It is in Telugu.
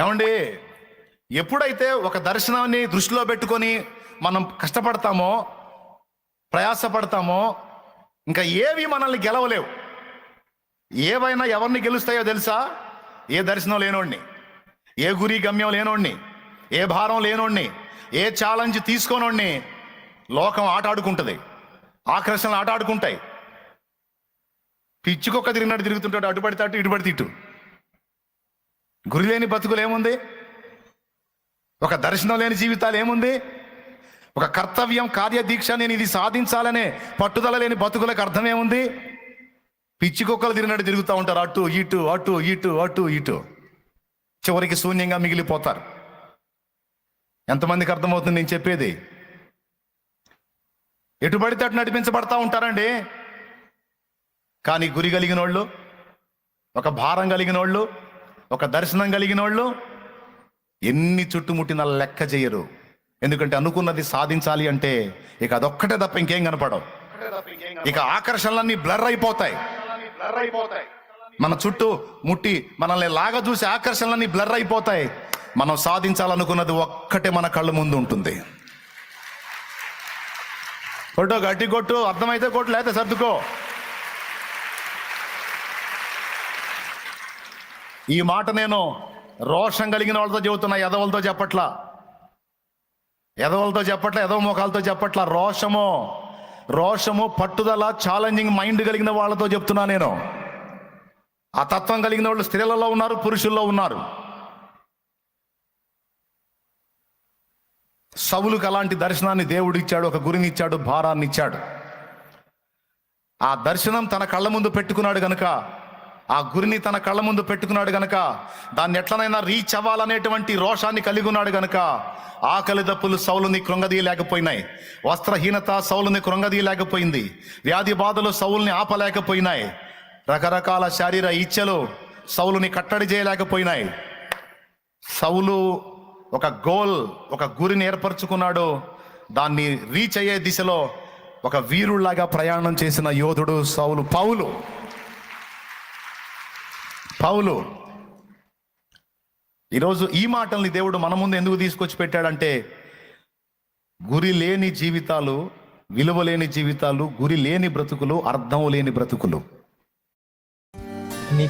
ఏమండి, ఎప్పుడైతే ఒక దర్శనాన్ని దృష్టిలో పెట్టుకొని మనం కష్టపడతామో, ప్రయాసపడతామో, ఇంకా ఏవి మనల్ని గెలవలేవు. ఏవైనా ఎవరిని గెలుస్తాయో తెలుసా? ఏ దర్శనం లేనోడిని, ఏ గురి గమ్యం లేనోడిని, ఏ భారం లేనోడిని, ఏ ఛాలెంజ్ తీసుకోనోడిని లోకం ఆటాడుకుంటుంది, ఆకర్షణలు ఆటాడుకుంటాయి. పిచ్చుకొక్క తిరిగినట్టు తిరుగుతుంటాడు, అటు పడితే అటు, ఇటు పడితే ఇటు. గురి లేని బతుకులు ఏముంది? ఒక దర్శనం లేని జీవితాలు ఏముంది? ఒక కర్తవ్యం, కార్యదీక్ష, నేను ఇది సాధించాలనే పట్టుదల లేని బతుకులకు అర్థమేముంది? పిచ్చికొక్కలు తిరిగినట్టు తిరుగుతూ ఉంటారు, అటు ఇటు అటు ఇటు అటు ఇటు. చివరికి శూన్యంగా మిగిలిపోతారు. ఎంతమందికి అర్థమవుతుంది నేను చెప్పేది? ఎటు పడితే అటు నడిపించబడతా ఉంటారండి. కానీ గురి కలిగిన వాళ్ళు, ఒక భారం కలిగిన వాళ్ళు, ఒక దర్శనం కలిగిన వాళ్ళు ఎన్ని చుట్టుముట్టిన లెక్క చేయరు. ఎందుకంటే అనుకున్నది సాధించాలి అంటే ఇక అదొక్కటే తప్ప ఇంకేం కనపడవు. ఇక ఆకర్షణలన్నీ బ్లర్ అయిపోతాయి. మన చుట్టూ ముట్టి మనల్ని లాగా చూసి ఆకర్షణలన్నీ బ్లర్ అయిపోతాయి. మనం సాధించాలనుకున్నది ఒక్కటే మన కళ్ళ ముందు ఉంటుంది. కొట్టు, గట్టి కొట్టు, అర్థమైతే కొట్టు, లేకపోతే సర్దుకో. ఈ మాట నేను రోషం కలిగిన వాళ్ళతో చెబుతున్నా, ఎదవలతో చెప్పట్లా, ఎదవ మోకాలతో చెప్పట్లా. రోషము, పట్టుదల, ఛాలెంజింగ్ మైండ్ కలిగిన వాళ్ళతో చెప్తున్నా నేను. ఆ తత్వం కలిగిన వాళ్ళు స్త్రీలలో ఉన్నారు, పురుషుల్లో ఉన్నారు. సౌలుకు అలాంటి దర్శనాన్ని దేవుడు ఇచ్చాడు, ఒక గురిని ఇచ్చాడు, భారాన్ని ఇచ్చాడు. ఆ దర్శనం తన కళ్ళ ముందు పెట్టుకున్నాడు గనుక, ఆ గురిని తన కళ్ళ ముందు పెట్టుకున్నాడు గనక, దాన్ని ఎట్లనైనా రీచ్ అవ్వాలనేటువంటి రోషాన్ని కలిగి ఉన్నాడు గనక, ఆకలి దప్పులు సౌలుని కృంగదీయలేకపోయినాయి, వస్త్రహీనత సౌలుని కృంగదీయలేకపోయింది, వ్యాధి బాధలు సౌలుని ఆపలేకపోయినాయి, రకరకాల శారీర ఇచ్చలు సౌలుని కట్టడి చేయలేకపోయినాయి. సౌలు ఒక గోల్, ఒక గురిని ఏర్పరచుకున్నాడు. దాన్ని రీచ్ అయ్యే దిశలో ఒక వీరుళ్లాగా ప్రయాణం చేసిన యోధుడు పౌలు. ఈరోజు ఈ మాటల్ని దేవుడు మన ముందు ఎందుకు తీసుకొచ్చి పెట్టాడంటే, గురి లేని జీవితాలు, విలువ లేని జీవితాలు, గురి లేని బ్రతుకులు, అర్థం లేని బ్రతుకులు.